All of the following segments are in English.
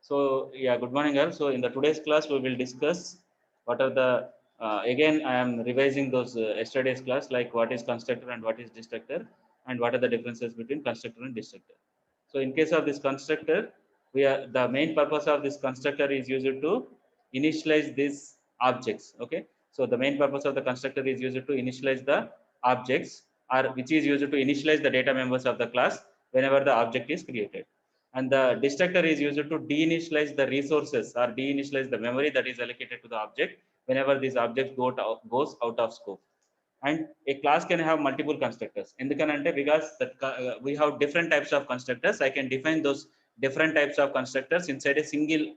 So yeah, good morning all. So in the today's class we will discuss what are the again I am revising those yesterday's class, like what is constructor and what is destructor and what are the differences between constructor and destructor. So in case of this constructor, we are the main purpose of this constructor is used to initialize these objects. Okay, so the main purpose of the constructor is used to initialize the objects, or which is used to initialize the data members of the class whenever the object is created. And the destructor is used to deinitialize the resources or deinitialize the memory that is allocated to the object whenever this object goes out of scope. And a class can have multiple constructors. Endukante because we have different types of constructors. I can define those different types of constructors inside a single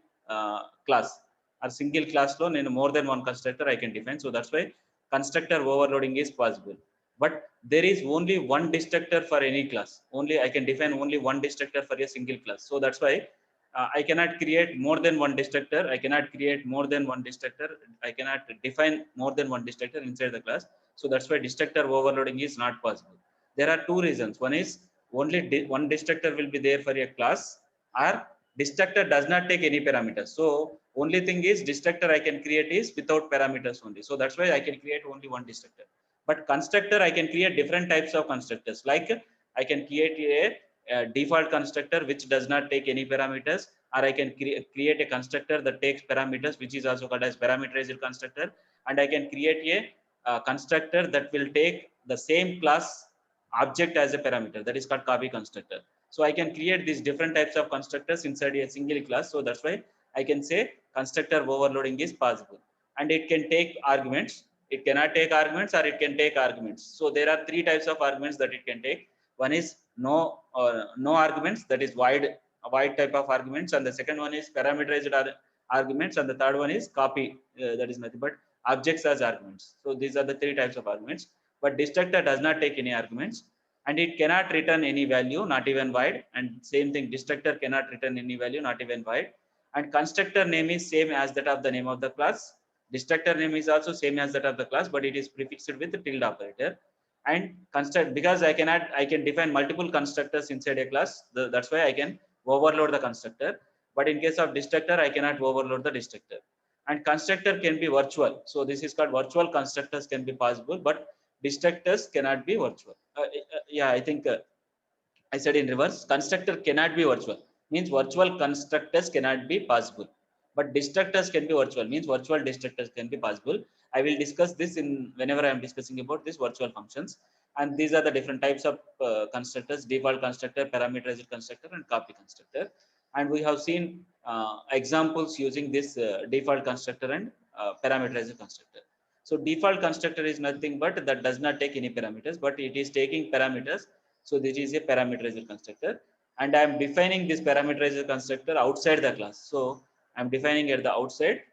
class. Or single class lo nenu more than one constructor I can define. So that's why constructor overloading is possible. But there is only one destructor for any class. Only I can define only one destructor for a single class. So that's why I cannot create more than one destructor. I cannot create more than one destructor. I cannot define more than one destructor inside the class. So that's why destructor overloading is not possible. There are two reasons. One is only one destructor will be there for a class, or destructor does not take any parameters. So only thing is destructor I can create is without parameters only. So that's why I can create only one destructor. But constructor I can create different types of constructors. Like I can create a default constructor which does not take any parameters, or I can create a constructor that takes parameters, which is also called as parameterized constructor. And I can create a constructor that will take the same class object as a parameter, that is called copy constructor. So I can create these different types of constructors inside a single class. So that's why I can say constructor overloading is possible. And it can take arguments, it cannot take arguments, or it can take arguments. So there are three types of arguments that it can take. One is no arguments, that is void type of arguments, and the second one is parameterized arguments, and the third one is copy, that is nothing but objects as arguments. So these are the three types of arguments. But destructor does not take any arguments, and it cannot return any value, not even void. And same thing, destructor cannot return any value, not even void. And constructor name is same as that of the name of the class. Destructor name is also same as that of the class, but it is prefixed with the tilde operator. And construct, because I can define multiple constructors inside a class. That's why I can overload the constructor. But in case of destructor, I cannot overload the destructor. And constructor can be virtual. So this is called virtual constructors can be possible, but destructors cannot be virtual. Yeah, I think I said in reverse. Constructor cannot be virtual. Means virtual constructors cannot be possible. But destructors can be virtual. Means virtual destructors can be possible. I will discuss this in whenever I am discussing about this virtual functions. And these are the different types of constructors: default constructor, parameterized constructor, and copy constructor. And we have seen examples using this default constructor and parameterized constructor. So default constructor is nothing but that does not take any parameters, but it is taking parameters. So this is a parameterized constructor, and I am defining this parameterized constructor outside the class. So I am defining at the outside,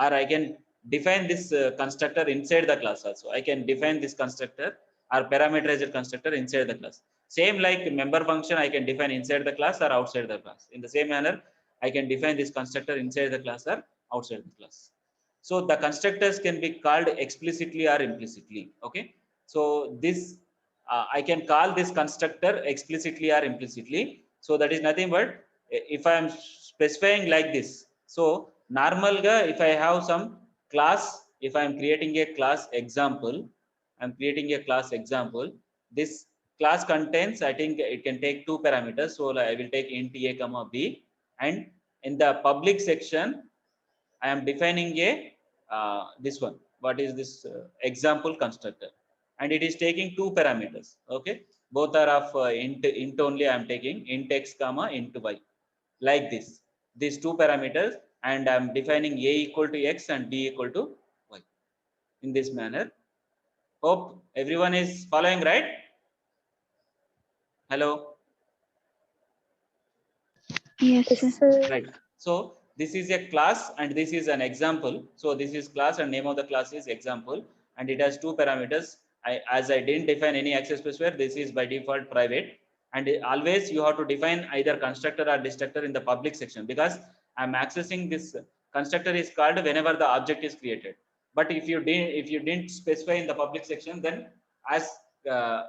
or I can define this constructor inside the class also. I can define this constructor or parameterized constructor inside the class. Same like member function, I can define inside the class or outside the class. In the same manner, I can define this constructor inside the class or outside the class. So the constructors can be called explicitly or implicitly. Okay. So this I can call this constructor explicitly or implicitly. So that is nothing but if I am specifying like this. So normal if I have some class, if I am creating a class example, I'm creating a class example. This class contains, I think it can take two parameters. So I will take int a comma b, and in the public section I am defining a this one. What is this example constructor? And it is taking two parameters. Okay, both are of int only. I am taking int x comma int y, like this. These two parameters, and I am defining a equal to x and b equal to y in this manner. Hope everyone is following, right? Hello. Yes, Yes, sir. sir. Right. So this is a class and this is an example. So this is class and name of the class is example, and it has two parameters. As I didn't define any access specifier, this is by default private. And always you have to define either constructor or destructor in the public section, because I'm accessing this constructor is called whenever the object is created. But if you didn't specify in the public section, then as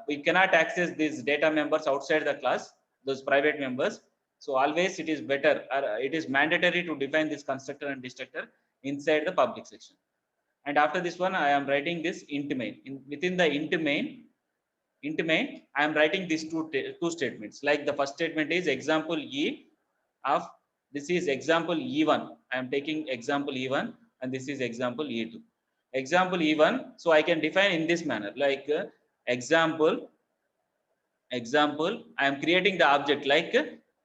we cannot access these data members outside the class, those private members. So always it is better, it is mandatory to define this constructor and destructor inside the public section. And after this one, I am writing this int main. Within the int main, I am writing these two statements. Like the first statement is example E of, this is example E1. I am taking example E1 and this is example E2. Example E1, so I can define in this manner, like example, I am creating the object like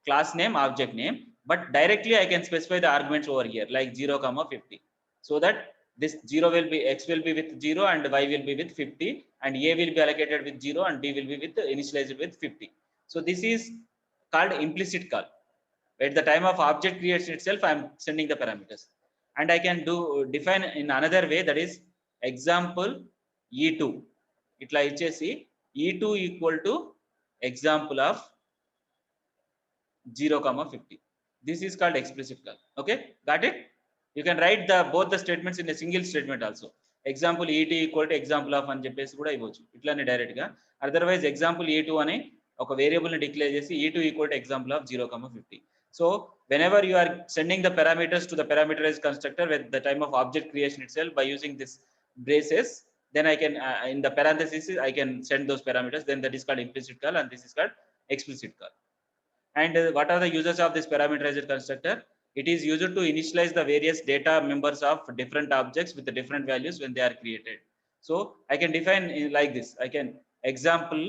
class name, object name, but directly I can specify the arguments over here like 0, 50. So that this 0 will be, X will be with 0 and Y will be with 50 and A will be allocated with 0 and D will be with initialized with 50. So this is called implicit call. At the time of object creation itself, I am sending the parameters. And I can do define in another way, that is example E2. Itla ichesi E2 equal to example of 0, 50. This is called explicit call. Okay, got it? You can write the both the statements in a single statement also. Example E2 equal to example of అని చెప్పేసి కూడా ఇవ్వచ్చు ఇట్లానే direct గా. Otherwise example E2 అనే ఒక variable ని declare చేసి E2 equal to example of 0, 50. So whenever you are sending the parameters to the parameterized constructor with the time of object creation itself by using this braces, then I can in the parentheses I can send those parameters. Then that is called implicit call and this is called explicit call. And what are the uses of this parameterized constructor? It is used to initialize the various data members of different objects with the different values when they are created. So I can define like this. I can example,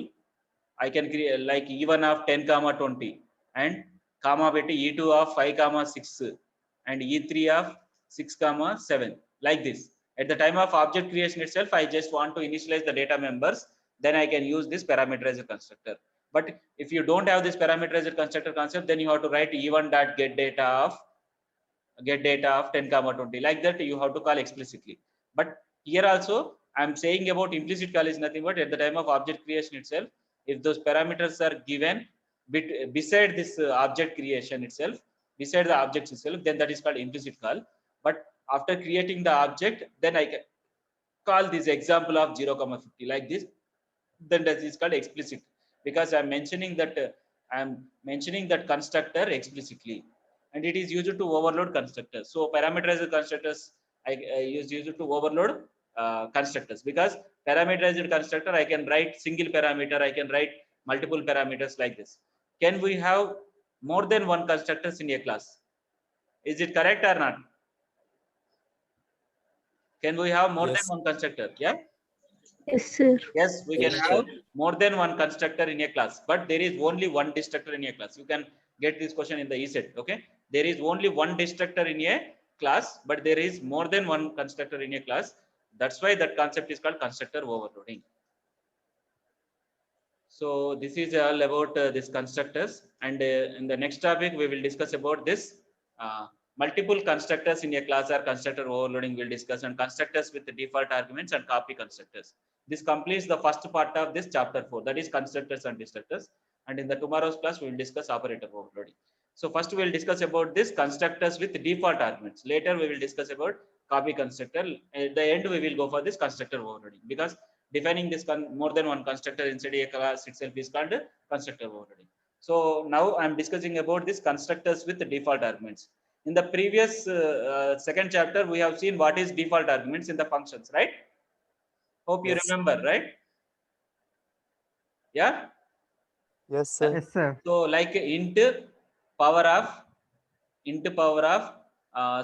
I can create like E1 of 10, 20 and comma beti E2 of 5, 6 and E3 of 6, 7 like this. At the time of object creation itself, I just want to initialize the data members. Then I can use this parameterized constructor. But if you don't have this parameterized constructor concept, then you have to write E1 dot get data of 10, 20 like that. You have to call explicitly. But here also I am saying about implicit call is nothing but at the time of object creation itself, if those parameters are given beside this object creation itself, beside the object itself, then that is called implicit call. But after creating the object, then I can call this example of 0, 50 like this. Then that is called explicit, because I'm mentioning that constructor explicitly, and it is used to overload constructors. So parameterized constructors I used to overload constructors, because parameterized constructor I can write single parameter, I can write multiple parameters like this. Can we have more than one constructors in a class? Is it correct or not? Can we have more than one constructor? Yeah. Yes, sir. Yes, we can Yes, have sir. more than one constructor in a class, but there is only one destructor in a class. You can get this question in the ESET. Okay, there is only one destructor in a class, but there is more than one constructor in a class. That's why that concept is called constructor overloading. So this is all about this constructors, and in the next topic we will discuss about this multiple constructors in a class or constructor overloading we'll discuss, and constructors with the default arguments and copy constructors. This completes the first part of this chapter 4, that is constructors and destructors. And in the tomorrow's class we will discuss operator overloading. So first we will discuss about this constructors with default arguments. Later we will discuss about copy constructor. At the end we will go for this constructor overloading, because defining this more than one constructor inside a class itself is called constructor overloading. So now I am discussing about this constructors with the default arguments. In the previous second chapter, we have seen what is default arguments in the functions, right? Hope you remember, right? Yeah. Yes, sir. Yes, sir. So like int power of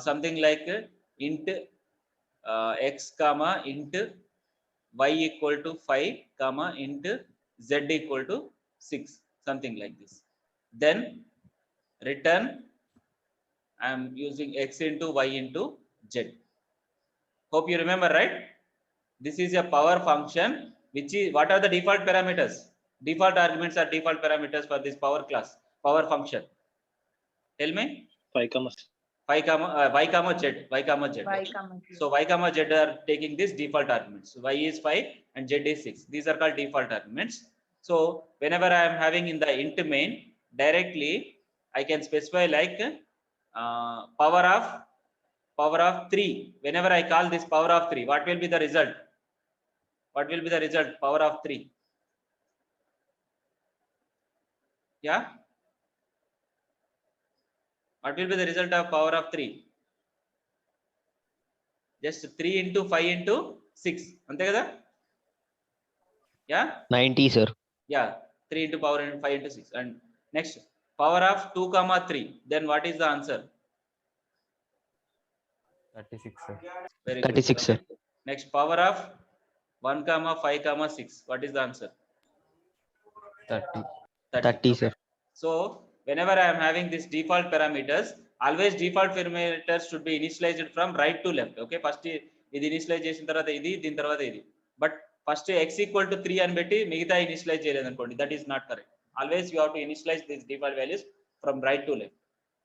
something like int x comma int y equal to 5 comma int z equal to 6, something like this. Then return, I am using x into y into z. Hope you remember, right? This is a power function, which is, what are the default parameters? Default arguments are default parameters for this power class, power function. Tell me. 5, 5 comma y comma z, y comma z. So y comma z are taking this default arguments. So y is 5 and z is 6. These are called default arguments. So whenever I am having in the int main, directly I can specify like power of 3. Whenever I call this power of 3, what will be the result? What will be the result? Power of 3. Yeah. What will be the result of power of 3? Just 3 into 5 into 6. Ante kada? Yeah? 90, sir. Yeah. 3 into power 5 into 6. And next, power of 2 comma 3. Then what is the answer? 36, sir. Very 36, good. sir. Next, power of 1 comma 5 comma 6. What is the answer? 30. 30, sir. So whenever I am having this default parameters, always default parameters should be initialized from right to left. Okay, first ఇది initialize చేసిన తర్వాత ఇది, దీని తర్వాత ఇది. But first x equal to 3 అని పెట్టి మిగతా initialize చేయలేదు అనుకోండి, that is not correct. Always you have to initialize these default values from right to left.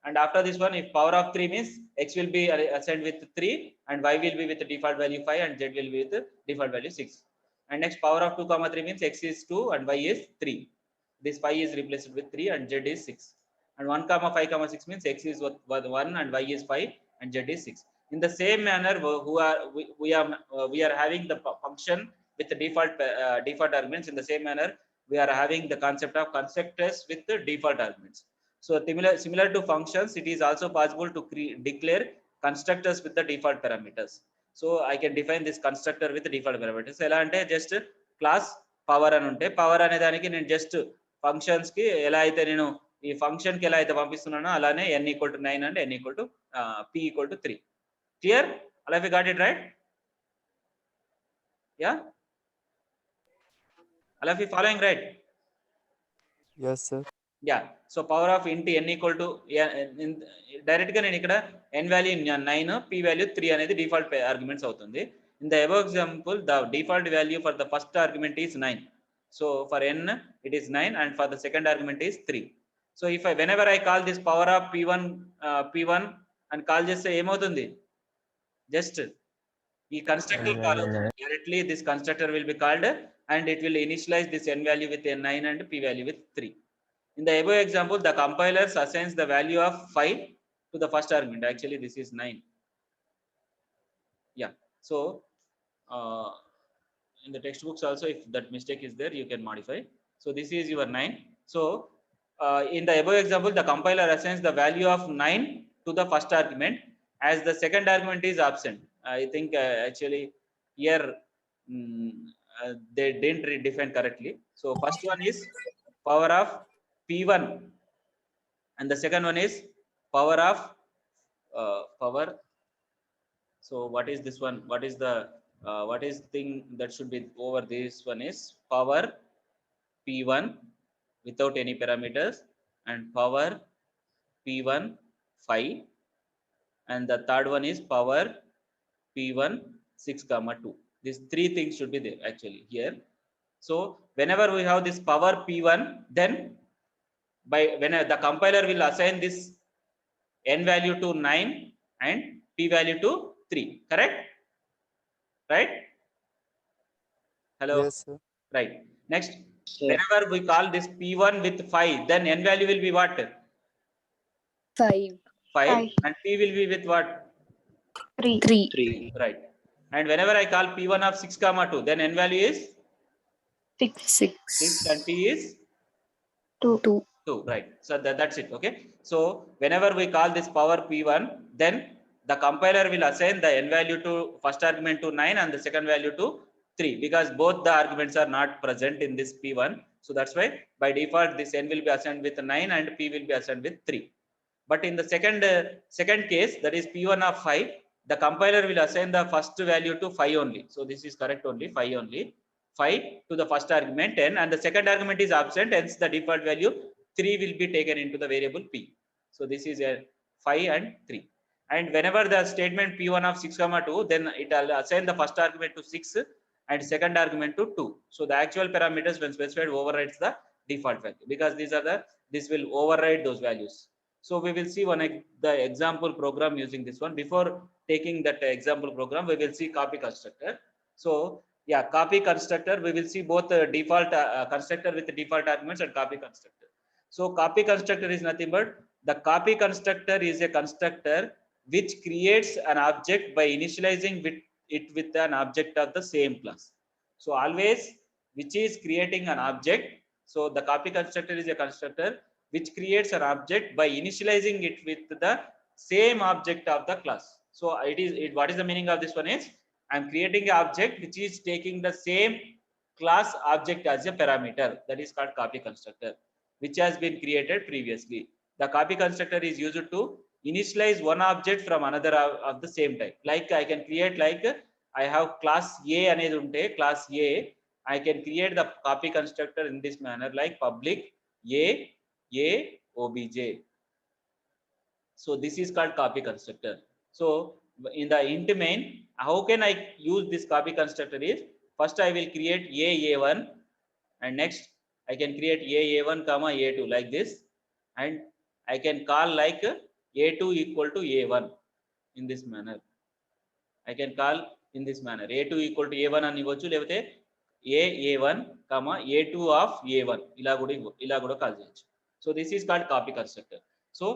And after this one, if power of 3 means x will be assigned with 3 and y will be with the default value 5 and z will be with the default value 6. And next, power of 2 comma 3 means x is 2 and y is 3. This 5 is replaced with 3 and z is 6. And 1 comma 5 comma 6 means x is 1 and y is 5 and z is 6. In the same manner, we are having the function with the default arguments. In the same manner, we are having the concept of constructors with the default arguments. So similar to functions, it is also possible to declare constructors with the default parameters. So I can define this constructor with the default parameters. ఎలా అంటే just class power అని ఉంటే power అనే దానికి నేను just functions కి ఎలా అయితే నేను ఈ ఫంక్షన్ కి ఎలా అయితే పంపిస్తున్నానో అలానే n equal to 9 and n equal to p equal to 3. Clear? All of you got it right? Yeah? All of you following right? Yes, sir. Yeah, so power of int n equal to direct గా నేను ఇక్కడ n value 9, p value 3 అనేది default arguments అవుతుంది. In the above example, the default value for the first argument is 9. So for n it is 9 and for the second argument is 3. So if whenever I call this power of p1 and call చేస్తే ఏమవుతుంది? Just ఈ constructor call అవుతుంది. Directly this constructor will be called and it will initialize this n value with n9 and p value with 3. In the above example, the compiler assigns the value of 5 to the first argument. Actually, this is 9. Yeah. So, in the textbooks also, if that mistake is there, you can modify. So, this is your 9. So, in the above example, the compiler assigns the value of 9 to the first argument as the second argument is absent. I think actually here they didn't redefine correctly. So, first one is power of p1 and the second one is power of power. So what is this one? What is the what is thing that should be over this one is power p1 without any parameters and power p1 5 and the third one is power p1 6 comma 2. These three things should be there actually here. So whenever we have this power p1, then when the compiler will assign this n value to 9 and p value to 3, correct? Right? Hello? Yes, sir. Right. Next, whenever we call this p1 with 5, then n value will be what? 5. 5 and p will be with what? 3. Right. And whenever I call p1 of 6 comma 2, then n value is 6 and p is 2. 2, right? So that's it. Okay. So whenever we call this power p1, then the compiler will assign the n value to first argument to 9 and the second value to 3 because both the arguments are not present in this p1. So that's why by default this n will be assigned with 9 and p will be assigned with 3. But in the second case, that is p1 of 5, the compiler will assign the first value to 5 only. So this is correct only, 5 only. 5 to the first argument 10 and the second argument is absent, hence the default value 3 will be taken into the variable p. So this is a 5 and 3. And whenever the statement p1 of 6 comma 2, then it will assign the first argument to 6 and second argument to 2. So the actual parameters when specified overrides the default value because this will override those values. So we will see the example program using this one. Before taking that example program, we will see copy constructor. So yeah, copy constructor, we will see both default constructor with the default arguments and copy constructor. So copy constructor is nothing but the copy constructor is a constructor which creates an object by initializing it with an object of the same class. So always which is creating an object. So the copy constructor is a constructor which creates an object by initializing it with the same object of the class. So what is the meaning of this one is, I'm creating an object which is taking the same class object as a parameter, that is called copy constructor, which has been created previously. The copy constructor is used to initialize one object from another of the same type. Like I can create, like I have class A anedi unte, class A, I can create the copy constructor in this manner, like public A obj. So this is called copy constructor. So in the int main, how can I use this copy constructor is, first I will create a1, and next I can create a1 comma a2 like this, and I can call like a2 equal to a1 in this manner. I can call in this manner, a2 equal to a1 అని ఇవ్వచ్చు, లేకపోతే a1 comma a2 of a1 ఇలా కూడా call చేయొచ్చు. So this is called copy constructor. So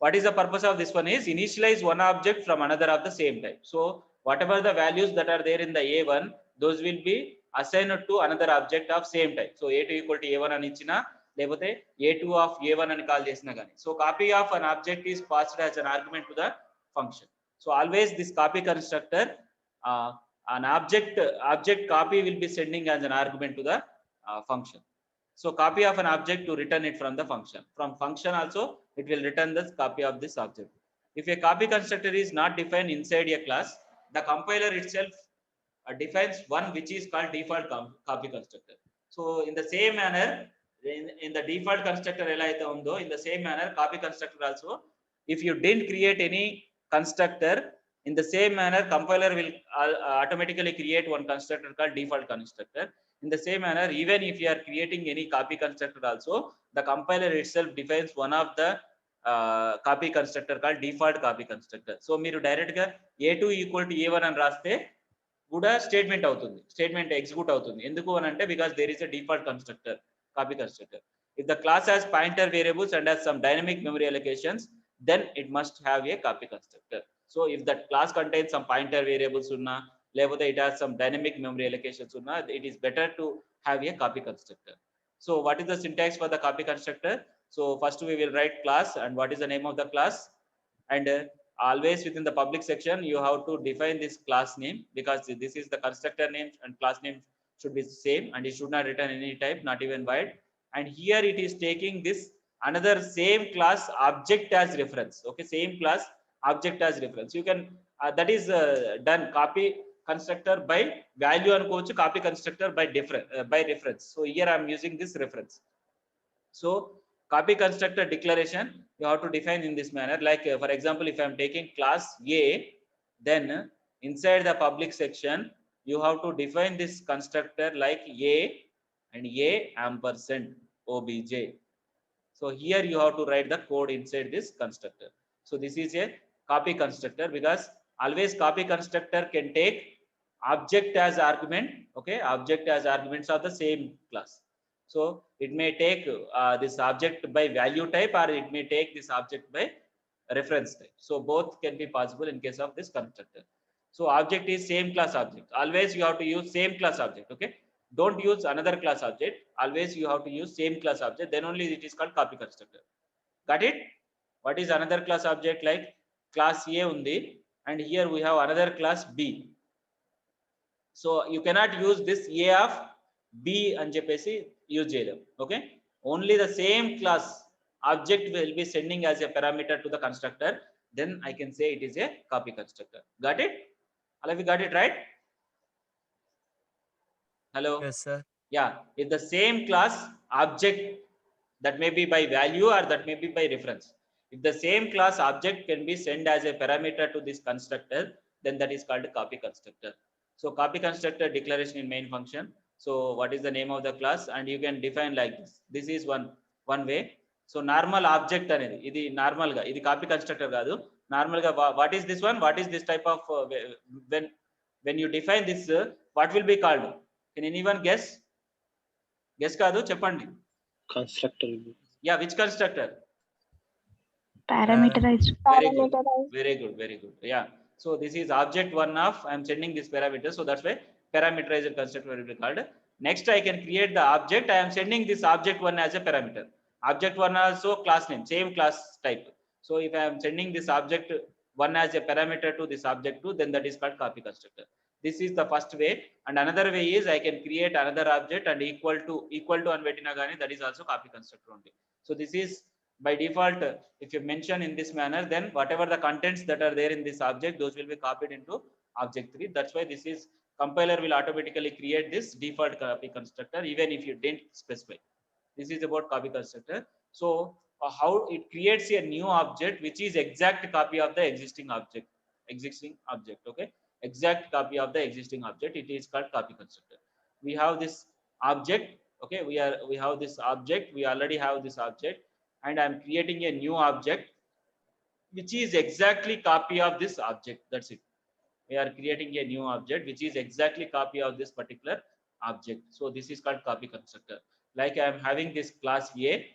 what is the purpose of this one is, initialize one object from another of the same type. So whatever the values that are there in the a1, those will be assigned to another object of same type. So a2 equal to a1 అని ఇచ్చినా, లేకపోతే a2 of a1 అని call చేసినా కానీ, so copy of an object is passed as an argument to the function. So always this copy constructor, an object copy will be sending as an argument to the function. So copy of an object to return it from the function. From function also it will return the copy of this object. If a copy constructor is not defined inside a class, the compiler itself defines one which is called default copy constructor. So in the same manner, in the default constructor ela aithe undo, in the same manner copy constructor also, if you didn't create any constructor, in the same manner compiler will automatically create one constructor called default constructor. In the same manner, even if you are creating any copy constructor also, the compiler itself defines one of the copy constructor called default copy constructor. So మీరు direct గా a2 equal to a1 అని రాస్తే కూడా statement అవుతుంది, statement execute అవుతుంది. ఎందుకు అని అంటే, because there is a default constructor, copy constructor. If the class has pointer variables and has some dynamic memory allocations, then it must have a copy constructor. So if that class contains some pointer variables unna, లేకపోతే it has some dynamic memory allocations unna, it is better to have a copy constructor. So what is the syntax for the copy constructor? So first we will write class, and what is the name of the class, and always within the public section you have to define this class name, because this is the constructor name and class name should be same, and it should not return any type, not even void. And here it is taking this another same class object as reference. Okay, same class object as reference. You can that is done copy constructor by value అనుకోవచ్చు, copy constructor by reference. So here I am using this reference. So copy constructor declaration you have to define in this manner, like for example, if I am taking class A, then inside the public section you have to define this constructor like A and A ampersand obj. So here you have to write the code inside this constructor. So this is a copy constructor, because always copy constructor can take object as argument. Okay, object as arguments of the same class. So it may take this object by value type, or it may take this object by reference type. So both can be possible in case of this constructor. So object is same class object. Always you have to use same class object. Okay, don't use another class object. Always you have to use same class object, then only it is called copy constructor. Got it? What is another class object? Like class A undi, and here we have another class B. So you cannot use this A of B అని చెప్పేసి use చేయలేం. Okay, only the same class object will be sending as a parameter to the constructor, then I can say it is a copy constructor. Got it? All of you got it, right? Hello? Yes, sir. Yeah, if the same class object, that may be by value or that may be by reference, if the same class object can be sent as a parameter to this constructor, then that is called a copy constructor. So copy constructor declaration in main function. So what is the name of the class, and you can define like this. This is one way. So normal object అనేది ఇది normal గా, ఇది copy constructor కాదు. Normal గా what is this one, what is this type of when you define this, what will be called? Can anyone guess? Guess కాదు, చెప్పండి. Constructor. Yeah, which constructor? Parameterized. Very good. Yeah, so this is object one of, I am sending this parameter, so that's why parameterized constructor will be called. Next I can create the object, I am sending this object one as a parameter. Object one also class name, same class type. So if I am sending this object one as a parameter to this object two, then that is called copy constructor. This is the first way. And another way is I can create another object and equal to and vetina gani, that is also copy constructor only. So this is by default, if you mention in this manner, then whatever the contents that are there in this object, those will be copied into object 3. That's why this is compiler will automatically create this default copy constructor even if you didn't specify. This is about copy constructor. So how it creates a new object which is exact copy of the existing object. Okay, exact copy of the existing object. It is called copy constructor. We have this object. Okay, we have this object. We already have this object, and I'm creating a new object which is exactly copy of this object. That's it. We are creating a new object which is exactly copy of this particular object. So this is called copy constructor. Like I am having this class A.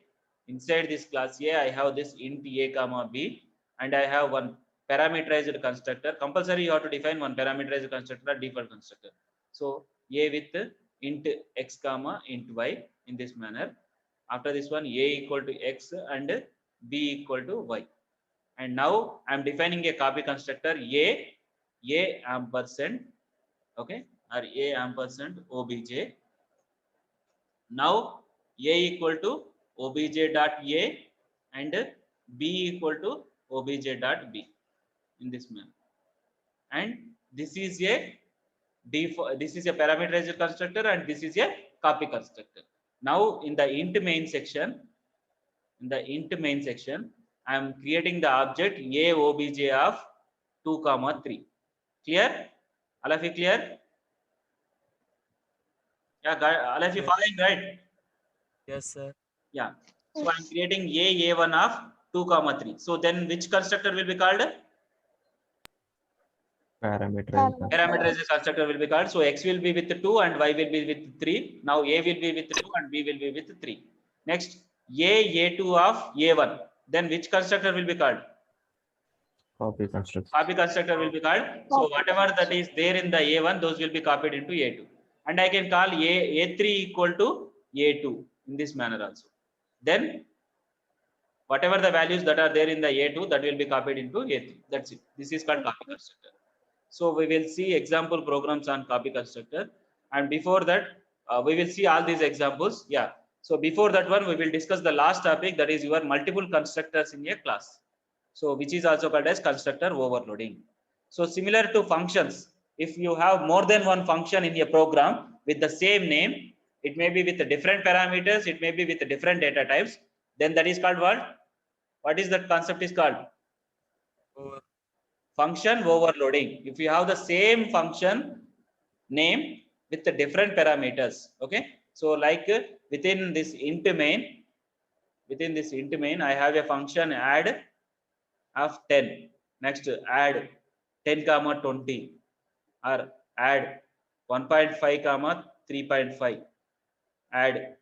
Inside this class A, I have this int a comma b, and I have one parameterized constructor. Compulsory you have to define one parameterized constructor or default constructor. So A with int x comma int y in this manner. After this one, A equal to x and b equal to y. And now I'm defining a copy constructor a ampersand, okay, or a ampersand obj. Now a equal to obj dot a and b equal to obj dot b in this manner. And this is a parameterized constructor and this is a copy constructor. Now in the int main section, I am creating the object a obj of 2 comma 3. Clear? All of you clear? Yeah, all of you following, right? Yes, sir. Yeah. So I'm creating a1 of 2 comma 3. So then which constructor will be called? Parameterized constructor will be called. So x will be with 2 and y will be with 3. Now a will be with 2 and b will be with 3. Next, a2 of a1. Then which constructor will be called? Copy constructor. Copy constructor will be called. So whatever that is there in the a1, those will be copied into a2. And I can call a3 equal to a2 in this manner also. Then whatever the values that are there in the a2, that will be copied into a3. That's it. This is called copy constructor. So we will see example programs on copy constructor. And before that, we will see all these examples. Yeah. So before that one, we will discuss the last topic, that is your multiple constructors in a class. So which is also called as constructor overloading. So similar to functions, if you have more than one function in a program with the same name, it may be with the different parameters, it may be with the different data types, then that is called what? What is that concept is called? Function overloading. If you have the same function name with the different parameters, okay. So like within this int main, I have a function add of 10. Next, add 10 comma 20, or add 1.5 comma 3.5, add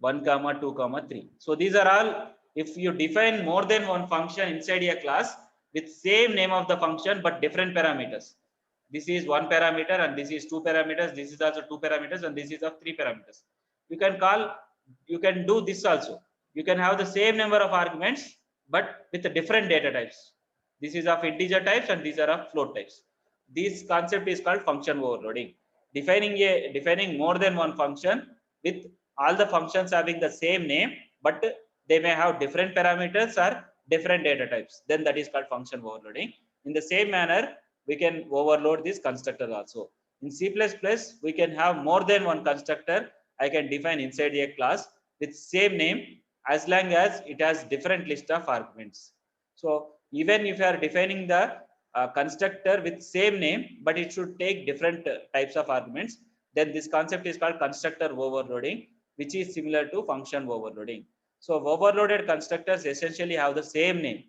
1 comma 2 comma 3. So these are all, if you define more than one function inside a class with same name of the function but different parameters. This is 1 parameter and this is 2 parameters. This is also 2 parameters and this is of 3 parameters. You can do this also. You can have the same number of arguments but with the different data types. This is of integer types and these are of float types. This concept is called function overloading. Defining more than one function with all the functions having the same name, but they may have different parameters or different data types. Then that is called function overloading. In the same manner, we can overload this constructor also. In C++, we can have more than one constructor. I can define inside a class with same name as long as it has different list of arguments. So even if you are defining the constructor with same name, but it should take different types of arguments, then this concept is called constructor overloading, which is similar to function overloading. So overloaded constructors essentially have the same name.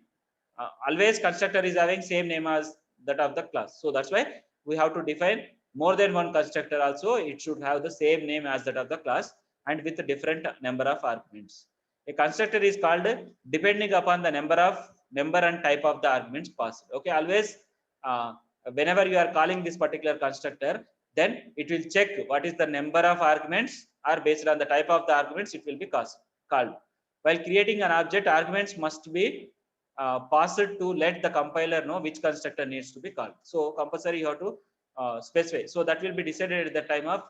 Always constructor is having same name as that of the class. So that's why we have to define more than one constructor also. It should have the same name as that of the class and with a different number of arguments. A constructor is called depending upon the number and type of the arguments passed. Okay, always whenever you are calling this particular constructor, then it will check what is the number of arguments, or based on the type of the arguments it will be called. While creating an object, arguments must be passed to let the compiler know which constructor needs to be called. So compulsory you have to specify. So that will be decided at the time of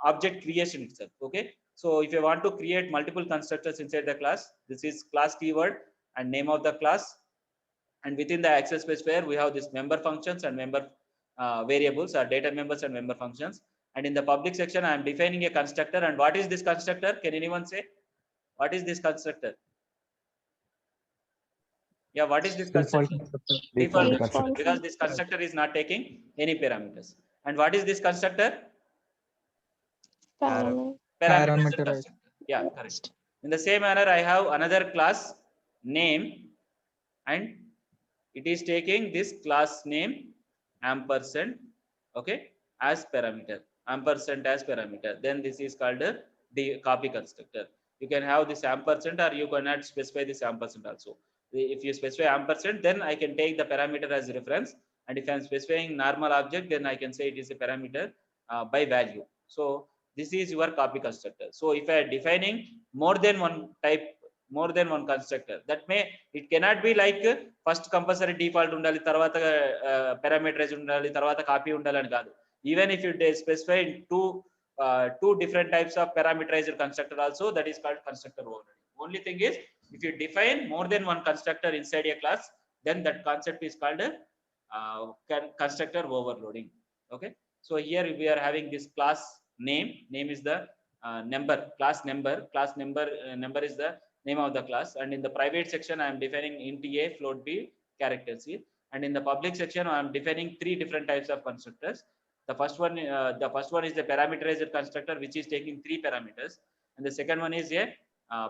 object creation itself. Okay. So if you want to create multiple constructors inside the class, this is class keyword and name of the class. And within the access specifier, we have this member functions and member variables or data members and member functions. And in the public section, I am defining a constructor. And what is this constructor? Can anyone say? What is this constructor? Yeah, what is this constructor? Default constructor, because this constructor is not taking any parameters. And what is this constructor? Parameterized constructor. Yeah, correct. In the same manner, I have another class name, and it is taking this class name ampersand, okay, as parameter, ampersand as parameter. Then this is called the copy constructor. You can have this ampersand, or you cannot specify this ampersand also. If you specify ampersand, then I can take the parameter as reference, and if I am specifying normal object, then I can say it is a parameter by value. So this is your copy constructor. So if I am defining more than one type, more than one constructor, that may, it cannot be like first compulsory default undali, tarvata parameterize undali, tarvata copy undali ani kaadu. Even if you specify two different types of parameterized constructor also, that is called constructor overloading. Only thing is, if you define more than one constructor inside a class, then that concept is called constructor overloading. Okay. So here we are having this class name. Name is the number, class number. Class number is the name of the class. And in the private section, I am defining int a, float b, character c. And in the public section, I am defining three different types of constructors. The first one is the parameterized constructor, which is taking 3 parameters, and the second one is a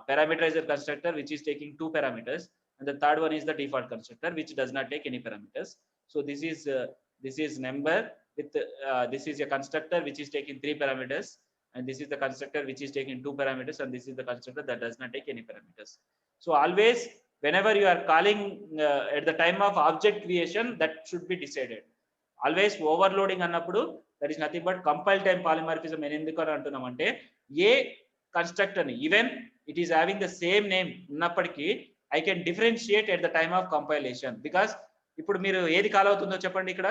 parameterized constructor, which is taking 2 parameters, and the third one is the default constructor, which does not take any parameters. So this is number with this is a constructor which is taking 3 parameters, and this is the constructor which is taking 2 parameters, and this is the constructor that does not take any parameters. So always, whenever you are calling at the time of object creation, that should be decided. Always overloading అన్నప్పుడు that is nothing but compile time polymorphism. ఎందుకని అంటున్నామంటే ఏ constructor ని even it is having the same name ఉన్నప్పటికీ I can differentiate at the time of compilation, because ఇప్పుడు మీరు ఏది call అవుతుందో చెప్పండి. ఇక్కడ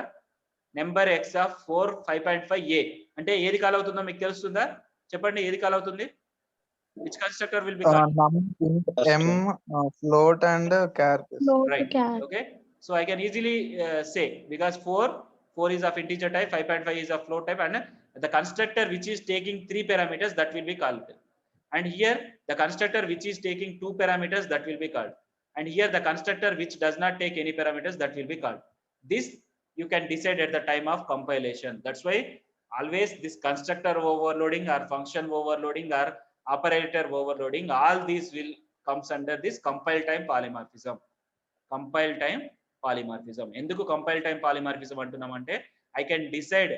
నెంబర్ ఎక్స్ ఆఫ్ 4 5.5 ఏ అంటే ఏది కాల్ అవుతుందో మీకు తెలుస్తుందా? చెప్పండి, ఏది కాల్ అవుతుంది? Which constructor will be called? M, float and char. Right. Okay. So I can easily say, because 4 is of integer type, 5.5 is of float type, and the constructor which is taking 3 parameters, that will be called. And here the constructor which is taking 2 parameters, that will be called. And here the constructor which does not take any parameters, that will be called. This you can decide at the time of compilation. That's why always this constructor overloading or function overloading or operator overloading, all these will comes under this compile time polymorphism. Compile time polymorphism. Enduku compile time polymorphism antunamante, I can decide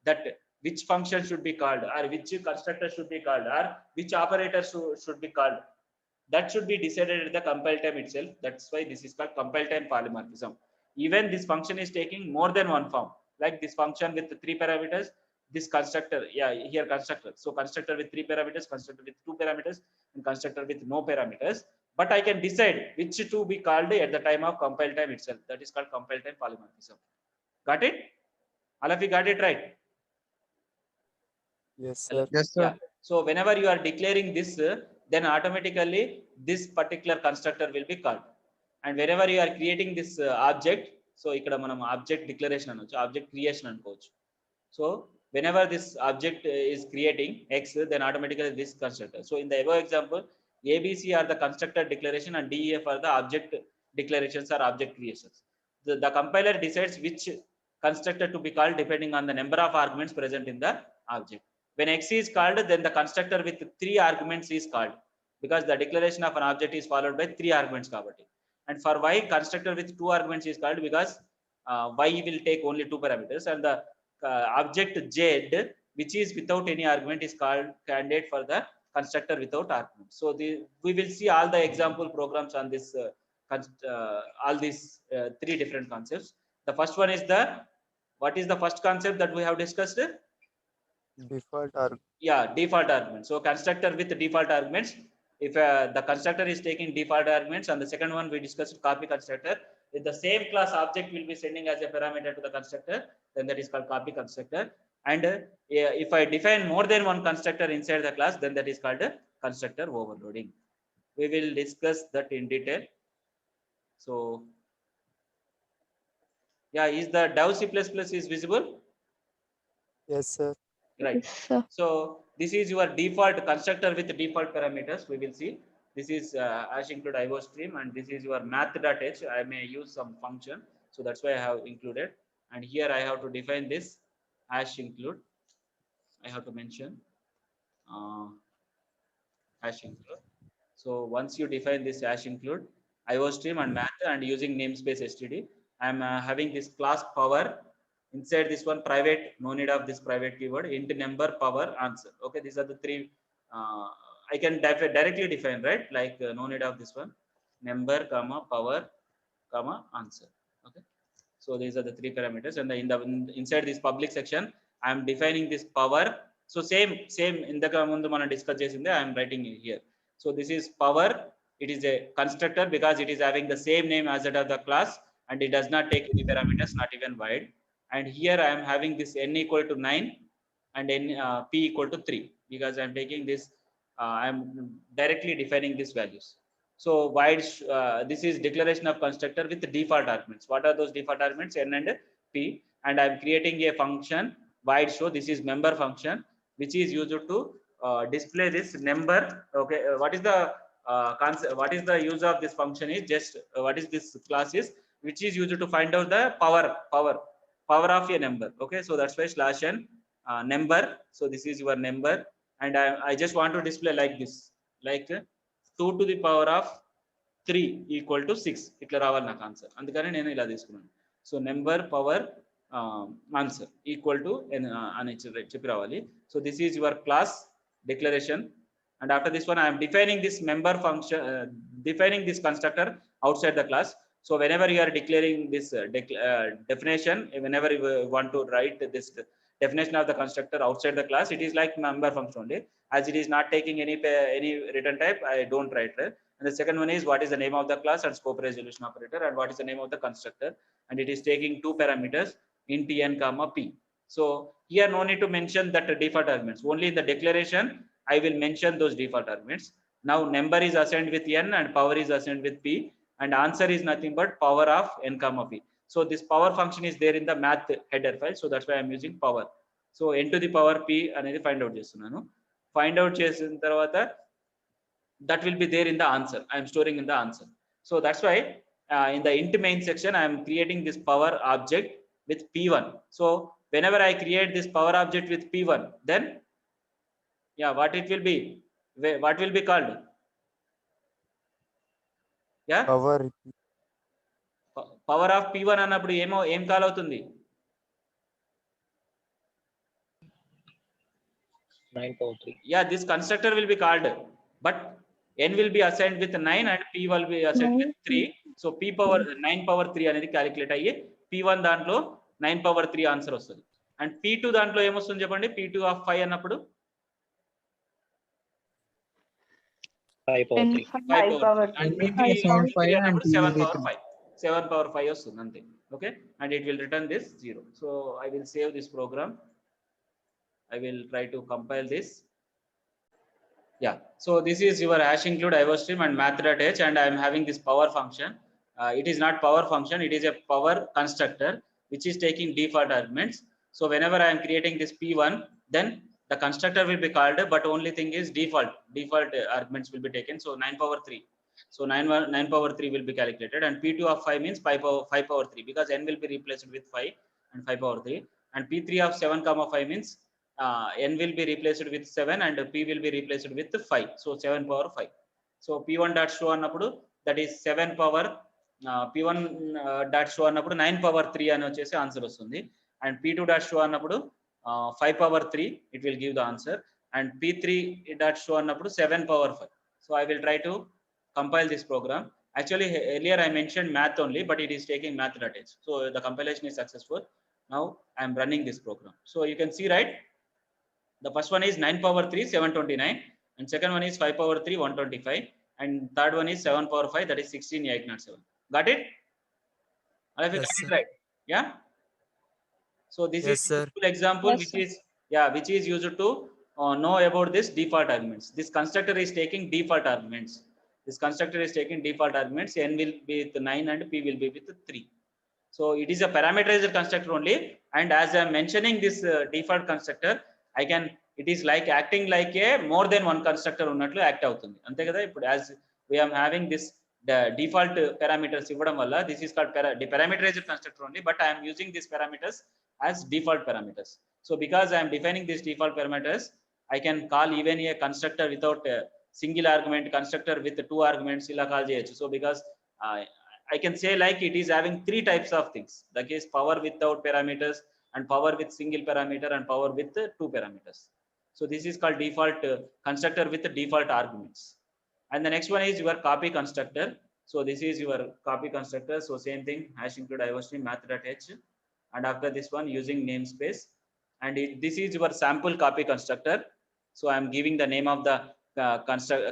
that which function should be called, or which constructor should be called, or which operator should be called. That should be decided at the compile time itself. That's why this is called compile time polymorphism. Even this function is taking more than one form, like this function with 3 parameters, this constructor, yeah, here constructor. So constructor with 3 parameters, constructor with 2 parameters, and constructor with no parameters. But I can decide which to be called at the time of compile time itself. That is called compile time polymorphism. Got it? All of you got it right? Yes, sir. Yes, sir. Yeah. So whenever you are declaring this, then automatically this particular constructor will be called. And whenever you are creating this object, so ikkada manam object declaration anochu, object creation anukochu. So whenever this object is creating X, then automatically this constructor. So in the above example, ABC are the constructor declaration and DEF are the object declarations or object creations. The compiler decides which constructor to be called depending on the number of arguments present in the object. When X is called, then the constructor with 3 arguments is called, because the declaration of an object is followed by 3 arguments kabatti. And for Y, constructor with 2 arguments is called, because Y will take only 2 parameters, and the object Z, which is without any argument, is called candidate for the constructor without argument. So we will see all the example programs on this all these 3 different concepts. The first one is what is the first concept that we have discussed? Default argument. Yeah, default argument. So constructor with default arguments. if the constructor is taking default arguments, and the second one we discussed copy constructor. If the same class object will be sending as a parameter to the constructor, then that is called copy constructor. And if I define more than one constructor inside the class, then that is called a constructor overloading. We will discuss that in detail. So yeah, is the Dove C++ is visible? Yes, sir. Right. Yes, sir. So this is your default constructor with default parameters. We will see. This is hash include IO stream, and this is your math.h. I may use some function, so that's why I have included. And here I have to define this hash include. I have to mention hash include. So once you define this hash include IO stream and math and using namespace std, I'm having this class power. Inside this one private, no need of this private keyword, int number power answer. Okay, these are the three I can directly define, right? Like no need of this one, number comma power comma answer. Okay, so these are the three parameters, and inside this public section I am defining this power. So same in the mundu mana discuss chesinde I am writing it here. So this is power. It is a constructor because it is having the same name as that of the class, and it does not take any parameters, not even void. And here I am having this n equal to 9 and n p equal to 3 because I am taking this. I am directly defining these values. So void this is declaration of constructor with default arguments. What are those default arguments? N and p, and I am creating a function void show. This is member function which is used to display this number. Okay, what is the concept? What is the use of this function? Is just what is this class is, which is used to find out the power of a number. Okay, so that's why slash n number. So this is your number, and I just want to display like this, like 2 to the power of 3 equal to 6 ఇట్లా రావాలి నాకు answer. అందుకని నేను ఇలా తీసుకున్నాను. So number power answer equal to అని చెప్పి రావాలి. So this is your class declaration, and after this one I am defining this member function, defining this constructor outside the class. So whenever you are declaring this definition, whenever you want to write this definition of the constructor outside the class, it is like member function only, as it is not taking any return type. I don't write it. And the second one is what is the name of the class and scope resolution operator, and what is the name of the constructor, and it is taking two parameters int n comma p. So here no need to mention that default arguments. Only in the declaration I will mention those default arguments. Now number is assigned with n and power is assigned with p, and answer is nothing but power of n comma p. So this power function is there in the math header file, so that's why I'm using power. So n to the power p అనేది find out చేస్తున్నాను. Find out చేసిన తర్వాత that will be there in the answer. I am storing in the answer. So that's why in the int main section I am creating this power object with p1. So whenever I create this power object with p1, then yeah, what it will be, what will be called? Yeah, power of p1 అన్నప్పుడు ఏం call అవుతుంది? 9 power 3. Yeah, this constructor will be called, but n will be assigned with 9 and p will be assigned with 3. So p power 9 power 3 అనేది calculate అయ్యి p1 దాంట్లో 9 power 3 answer వస్తుంది. And p2 దాంట్లో ఏమొస్తుంది చెప్పండి? p2 of 5 అన్నప్పుడు 5 power 3. 5 power 3. And p3 అన్నప్పుడు 7 power 5. 7 power 5 వస్తుంది అంతే. Okay, and it will return this 0. So I will save this program. I will try to compile this. Yeah, so this is your hash include IO stream and math.h, and I am having this power function. It is not power function, it is a power constructor which is taking default arguments. So whenever I am creating this p1, then the constructor will be called, but only thing is default arguments will be taken. So 9 power 3. So 9 power 3 will be calculated, and p2 of 5 means 5 power 3 because n will be replaced with 5 and 5 power 3, and p3 of 7 comma 5 means n will be replaced with 7 and p will be replaced with 5. So 7 power 5. So p1 dot show అన్నప్పుడు that is 7 power p1 dot show అన్నప్పుడు 9 power 3 అని వచ్చేసి answer వస్తుంది, and p2 dot show అన్నప్పుడు 5 power 3 it will give the answer, and p3 dot show అన్నప్పుడు 7 power 5. So I will try to compile this program. Actually earlier I mentioned math only, but it is taking math.h. So the compilation is successful. Now I am running this program. So you can see, right, the first one is 9 power 3 729, and second one is 5 power 3 125, and third one is 7 power 5, that is 16,807. Got it? I have Yes, got it sir. right. Yeah. So this Yes, is sir. simple example, Yes, which sir. is which is used to know about this default arguments. This constructor is taking default arguments. This constructor is taking default arguments. N will be with 9 and P will be with 3. So it is a parameterized constructor only. And as I am mentioning this default constructor, I can, it is like acting like a more than one constructor ఉన్నట్లు act అవుతుంది. అంతే కదా? ఇప్పుడు as we are having this the default parameters ఇవ్వడం వల్ల, this is called parameterized constructor only, but I am using these parameters as default parameters. So because I am defining these default parameters, I can call even a constructor without a single argument, constructor with two arguments ఇలా call చేయొచ్చు. So because I can say like it is having three types of things. That is power without parameters, and power with single parameter, and power with two parameters. So this is called default constructor with the default arguments. And the next one is your copy constructor. So this is your copy constructor. So same thing, hash include iostream math.h, and after this one using namespace, and this is your sample copy constructor. So I am giving the name of the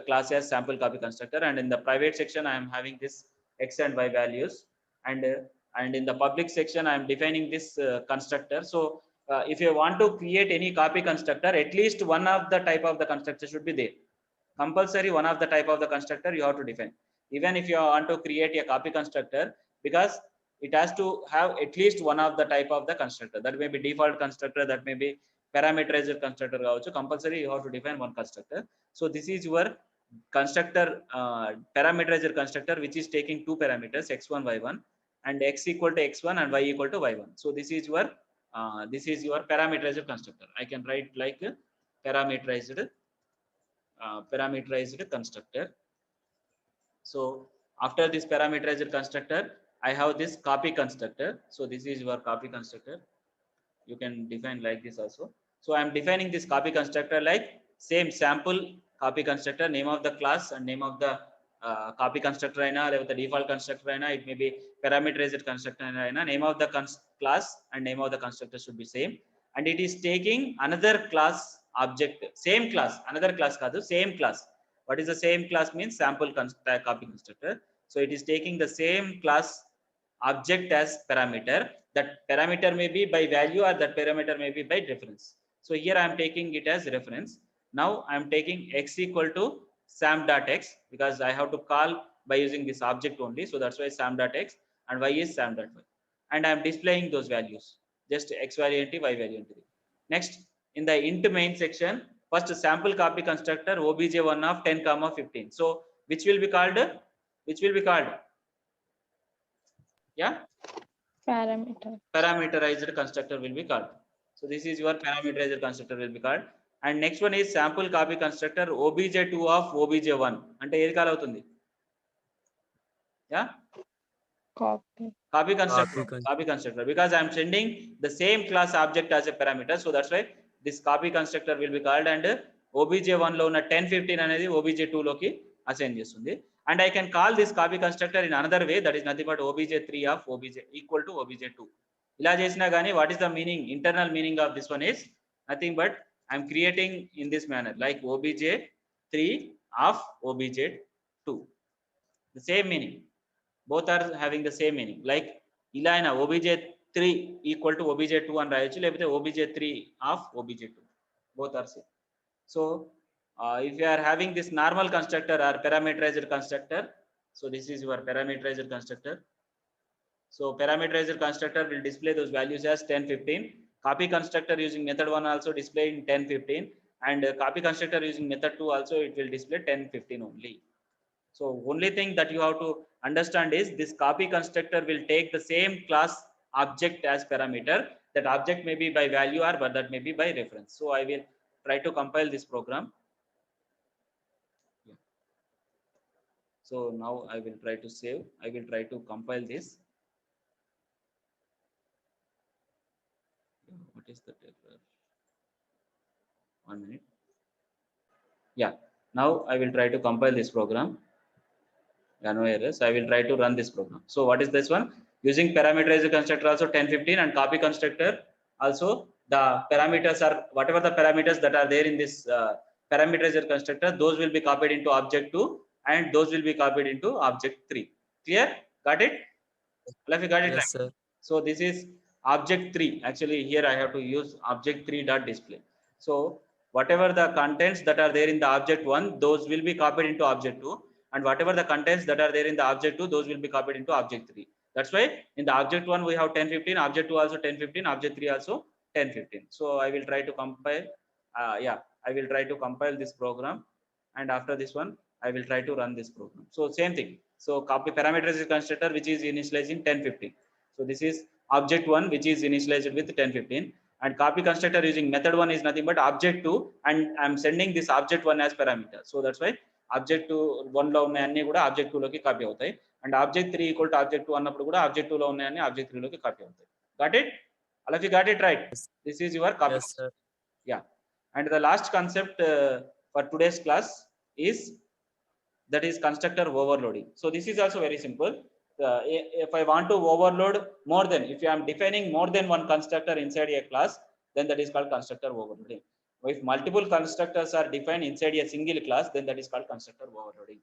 class as sample copy constructor, and in the private section I am having this x and y values, and in the public section I am defining this constructor. So if you want to create any copy constructor, at least one of the type of the constructor should be there. Compulsory one of the type of the constructor you have to define, even if you want to create a copy constructor, because it has to have at least one of the type of the constructor. That may be default constructor, that may be parameterized constructor also. Compulsory you have to define one constructor. So this is your constructor parameterized constructor, which is taking two parameters x1 y1, and x equal to x1 and y equal to y1. So this is your parameterized constructor. I can write like parameterized constructor. So after this parameterized constructor, I have this copy constructor. So this is your copy constructor. You can define like this also. So I am defining this copy constructor like same sample copy constructor, name of the class and name of the copy constructor aina, or the default constructor aina, it may be parameterized constructor aina, name of the class and name of the constructor should be same, and it is taking another class object, same class, another class kaadu, same class. What is the same class means? Sample copy constructor. So it is taking the same class object as parameter. That parameter may be by value, or that parameter may be by reference. So here I am taking it as reference. Now I am taking x equal to sam.x, because I have to call by using this object only. So that's why sam.x, and y is sam.y, and I am displaying those values, just x value entry, y value entry. Next, in the int main section, first sample copy constructor obj1 of 10 comma 15. So which will be called yeah, parameterized constructor will be called. So this is your parameterized constructor will be called. And next one is sample copy constructor obj2 of obj1. అంటే ఏది call అవుతుంది? Yeah, copy constructor, because I am sending the same class object as a parameter. So that's why this copy constructor will be called, and obj1 లో ఉన్న 10 15 అనేది obj2 లోకి assign చేస్తుంది. And I can call this copy constructor in another way, that is nothing but obj3 of obj equal to obj2. ఇలా చేసినా కానీ what is the meaning, internal meaning of this one is nothing but I am creating in this manner, like obj3 of obj2, the same meaning. Both are having the same meaning. Like ఇలా అయినా obj3 equal to obj2 అని రాయొచ్చు, లేకపోతే obj3 of obj2, both are same. So if you are having this normal constructor or parameterized constructor, so this is your parameterized constructor. So parameterized constructor will display those values as 10 15. Copy constructor using method 1 also display in 10 15, and copy constructor using method 2 also it will display 10 15 only. So only thing that you have to understand is this copy constructor will take the same class object as parameter. That object may be by value, or but that may be by reference. So I will try to compile this program. Yeah. So now I will try to save. I will try to compile this. What is the error? 1 minute. Yeah. Now I will try to compile this program. Yeah, no errors. I will try to run this program. So what is this one? Using parameterized constructor also 10 15, and copy constructor also the parameters are whatever the parameters that are there in this parameterizer constructor, those will be copied into object 2 and those will be copied into object 3. Clear? Got it? If you got it right. Yes, sir. So this is object 3. Actually here I have to use object 3 dot display. So whatever the contents that are there in the object 1, those will be copied into object 2, and whatever the contents that are there in the object 2, those will be copied into object 3. That's why in the object 1 we have 10, 15, object 2 also 10, 15, object 3 also 10, 15. So I will try to compile. I will try to compile this program, and after this one I will try to run this program. So same thing. So copy parameterizer constructor which is initializing 10, 15. So this is object 1 which is initialized with 10, 15, and copy constructor using method 1 is nothing but object 2, and I'm sending this object 1 as parameter. So that's why object 2 1 లో ఉన్న అన్ని కూడా object 2 లోకి copy అవుతాయి, and object 3 equal to object 2 అన్నప్పుడు కూడా object 2 లో ఉన్న అన్ని object 3 లోకి కాపీ అవుతాయి. Got it? All of you got it right? This is your copy. Yes, sir. Yeah. And the last concept for today's class is that is constructor overloading. So this is also very simple. If I want to overload more than, if I am defining more than one constructor inside a class, then that is called constructor overloading. If multiple constructors are defined inside a single class, then that is called constructor overloading.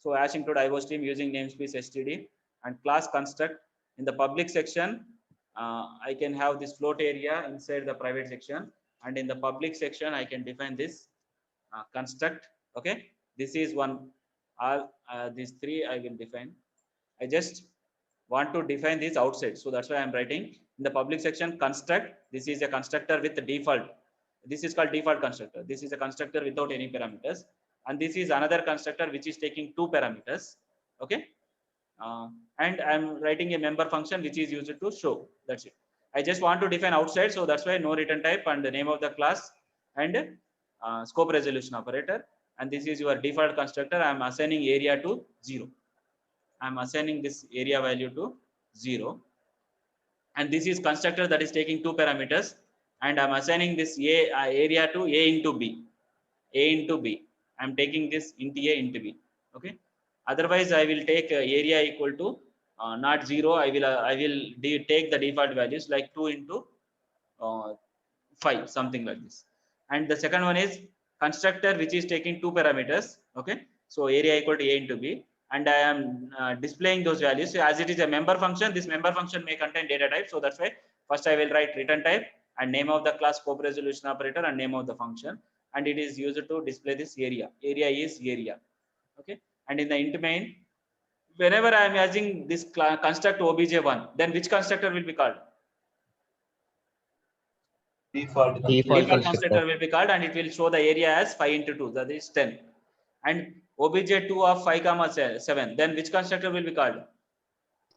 So as include IOStream using namespace std and class construct in the public section, I can have this float area inside the private section, and in the public section I can define this construct. Okay, this is one. All these three I will define. I just want to define this outside, so that's why I'm writing in the public section construct. This is a constructor with the default. This is called default constructor. This is a constructor without any parameters, and this is another constructor which is taking 2 parameters. Okay, and I'm writing a member function which is used to show. That's it. I just want to define outside, so that's why no return type and the name of the class and scope resolution operator. And this is your default constructor. I'm assigning area to 0. I'm assigning this area value to 0, and this is constructor that is taking 2 parameters, and I'm assigning this area to a into b. I'm taking this into a into b. Okay, otherwise I will take area equal to not 0. I will take the default values like 2 into 5, something like this. And the second one is constructor which is taking 2 parameters. Okay, so area equal to a into b, and I am displaying those values. So as it is a member function, this member function may contain data type. So that's why first I will write return type and name of the class, scope resolution operator, and name of the function, and it is used to display this area. Area is area. Okay, and in the int main, whenever I am using this construct obj1, then which constructor will be called? Default Constructor will be called, and it will show the area as 5 into 2, that is 10. And obj2 of 5 comma 7, then which constructor will be called?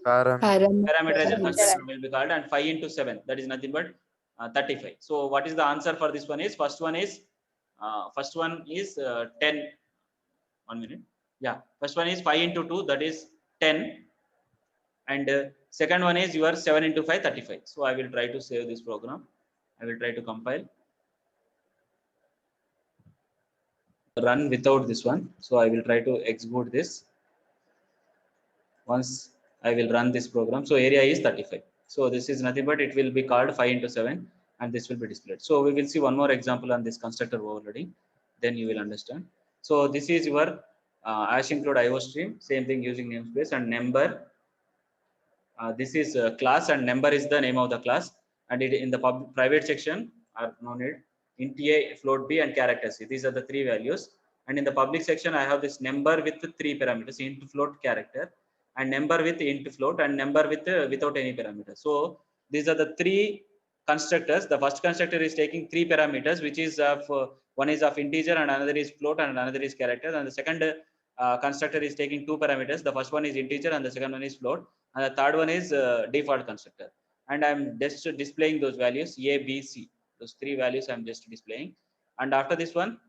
Parameterizer constructor will be called, and 5 into 7, that is nothing but 35. So what is the answer for this one is, first one is 10. 1 minute. Yeah, first one is 5 into 2, that is 10, and second one is your 7 into 5, 35. So I will try to save this program. I will try to compile, run without this one. So I will try to execute this. Once I will run this program, so area is 35. So this is nothing but it will be called 5 into 7, and this will be displayed. So we will see one more example on this constructor overloading, then you will understand. So this is your hash include IOStream, same thing using namespace and number. This is class, and number is the name of the class, and it in the private section are no need int a, float b, and character c. These are the 3 values, and in the public section I have this number with 3 parameters: int, float, character, and number with int, float, and number with without any parameters. So these are the 3 constructors. The first constructor is taking 3 parameters, which is of one is of integer, and another is float, and another is character, and the second constructor is taking 2 parameters. The first one is integer, and the second one is float, and the third one is default constructor. And I'm just displaying those values a, b, c. Those 3 values I'm just displaying. And after this one,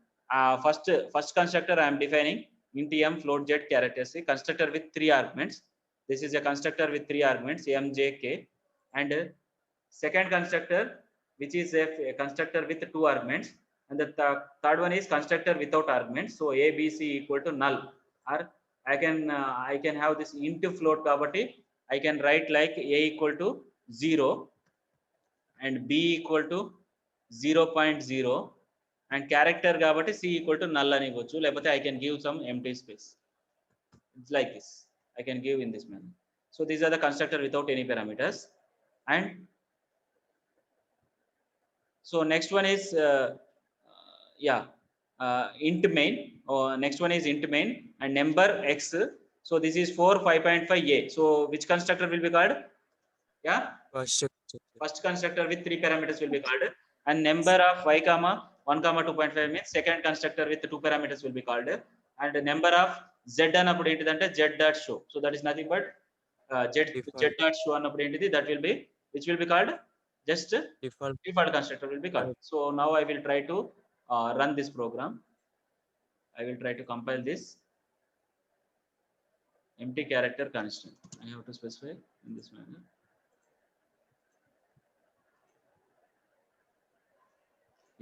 first constructor I am defining int m, float z, character c, constructor with 3 arguments. This is a constructor with 3 arguments m, j, k. And second constructor which is a constructor with 2 arguments, and the third one is constructor without arguments. So a, b, c equal to null, or I can have this into float property. I can write like a equal to 0 and b equal to 0.0 and character కాబట్టి c equal to null అని ఇవ్వచ్చు, లేకపోతే I can give some empty space. It's like this. I can give in this manner. So these are the constructor without any parameters. And so next one is int main. Next one is int main and number x. So this is 4 5.5a. So which constructor will be called? Yeah, first constructor with 3 parameters will be called, and number of y comma 1 comma 2.5 means second constructor with 2 parameters will be called, and number of z అన్నప్పుడు ఏంటిదంటే z dot show. So that is nothing but z dot show అన్నప్పుడు ఏంటిది, that will be, which will be called just default constructor will be called. So now I will try to run this program. I will try to compile this. Empty character constant I have to specify in this manner.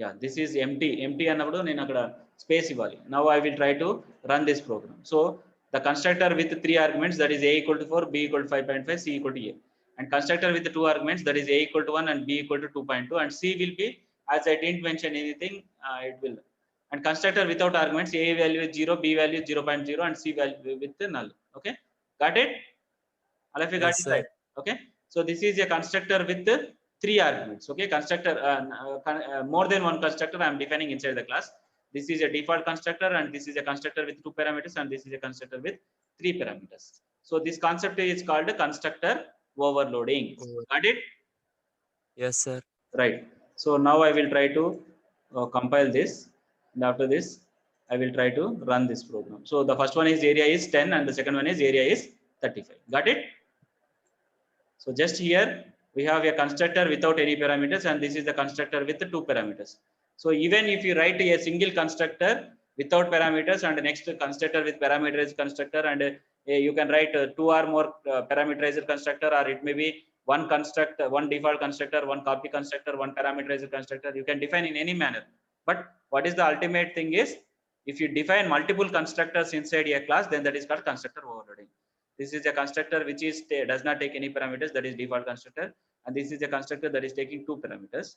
Yeah, this is empty అన్నప్పుడు నేను అక్కడ space ఇవ్వాలి. Now I will try to run this program. So the constructor with 3 arguments, that is a equal to 4, b equal to 5.5, c equal to a, and constructor with 2 arguments, that is a equal to 1 and b equal to 2.2, and c will be, as I didn't mention anything, it will, and constructor without arguments, a value is 0, b value is 0.0, and c value with null. Okay, got it? All of you got it, right? Okay, so this is a constructor with 3 arguments. Okay, constructor more than one constructor I am defining inside the class. This is a default constructor, and this is a constructor with 2 parameters, and this is a constructor with 3 parameters. So this concept is called constructor overloading. Got it? Yes, sir. Right. So now I will try to compile this, and after this I will try to run this program. So the first one is area is 10, and the second one is area is 35. Got it? So just here we have a constructor without any parameters, and this is the constructor with the 2 parameters. So even if you write a single constructor without parameters and next constructor with parameterized constructor, and you can write 2 or more parameterized constructor, or it may be one constructor, one default constructor, one copy constructor, one parameterized constructor. You can define in any manner. But what is the ultimate thing is, if you define multiple constructors inside a class, then that is called constructor overloading. This is a constructor which is does not take any parameters, that is default constructor, and this is a constructor that is taking 2 parameters,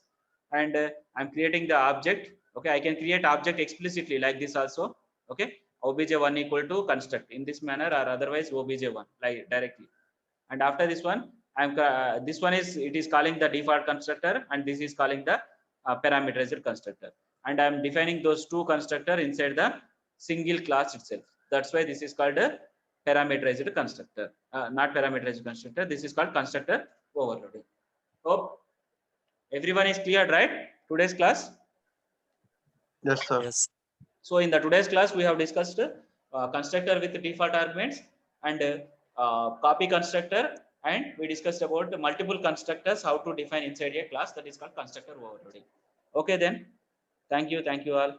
and I'm creating the object. Okay, I can create object explicitly like this also. Okay, obj1 equal to construct in this manner, or otherwise obj1 like directly. And after this one, this one is, it is calling the default constructor, and this is calling the parameterized constructor, and I'm defining those 2 constructor inside the single class itself. That's why this is called a parameterized constructor, not parameterized constructor. This is called constructor overloading. Hope everyone is clear, right? Today's class. Yes, sir. Yes. So in the today's class we have discussed constructor with default arguments, and copy constructor, and we discussed about the multiple constructors, how to define inside a class, that is called constructor overloading. Okay then, thank you all.